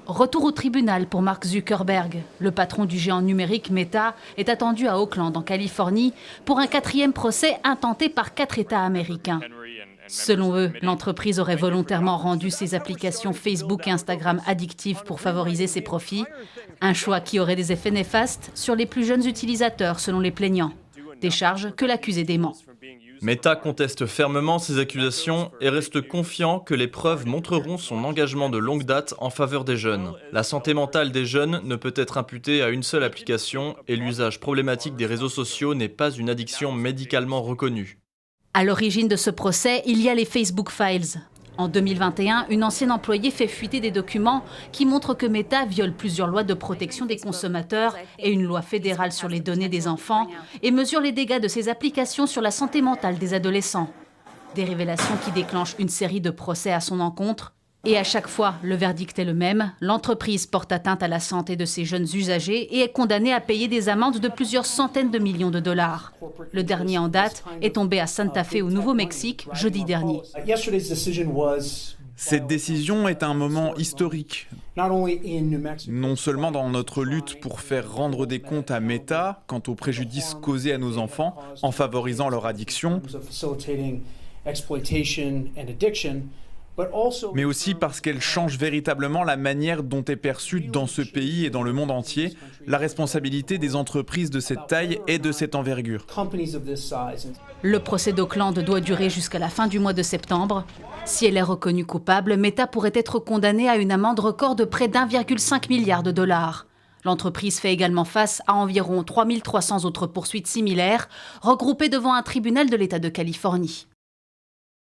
Retour au tribunal pour Mark Zuckerberg. Le patron du géant numérique Meta est attendu à Oakland, en Californie, pour un 4e procès intenté par 4 États américains. Selon eux, l'entreprise aurait volontairement rendu ses applications Facebook et Instagram addictives pour favoriser ses profits. Un choix qui aurait des effets néfastes sur les plus jeunes utilisateurs, selon les plaignants. Des charges que l'accusé dément. Meta conteste fermement ces accusations et reste confiant que les preuves montreront son engagement de longue date en faveur des jeunes. La santé mentale des jeunes ne peut être imputée à une seule application et l'usage problématique des réseaux sociaux n'est pas une addiction médicalement reconnue. À l'origine de ce procès, il y a les Facebook Files. En 2021, une ancienne employée fait fuiter des documents qui montrent que Meta viole plusieurs lois de protection des consommateurs et une loi fédérale sur les données des enfants et mesure les dégâts de ces applications sur la santé mentale des adolescents. Des révélations qui déclenchent une série de procès à son encontre. Et à chaque fois, le verdict est le même. L'entreprise porte atteinte à la santé de ses jeunes usagers et est condamnée à payer des amendes de plusieurs centaines de millions de dollars. Le dernier en date est tombé à Santa Fe au Nouveau-Mexique jeudi dernier. Cette décision est un moment historique, non seulement dans notre lutte pour faire rendre des comptes à Meta quant aux préjudices causés à nos enfants en favorisant leur addiction, mais aussi parce qu'elle change véritablement la manière dont est perçue dans ce pays et dans le monde entier la responsabilité des entreprises de cette taille et de cette envergure. Le procès d'Oakland doit durer jusqu'à la fin du mois de septembre. Si elle est reconnue coupable, Meta pourrait être condamnée à une amende record de près d'1,5 milliard de dollars. L'entreprise fait également face à environ 3300 autres poursuites similaires, regroupées devant un tribunal de l'État de Californie.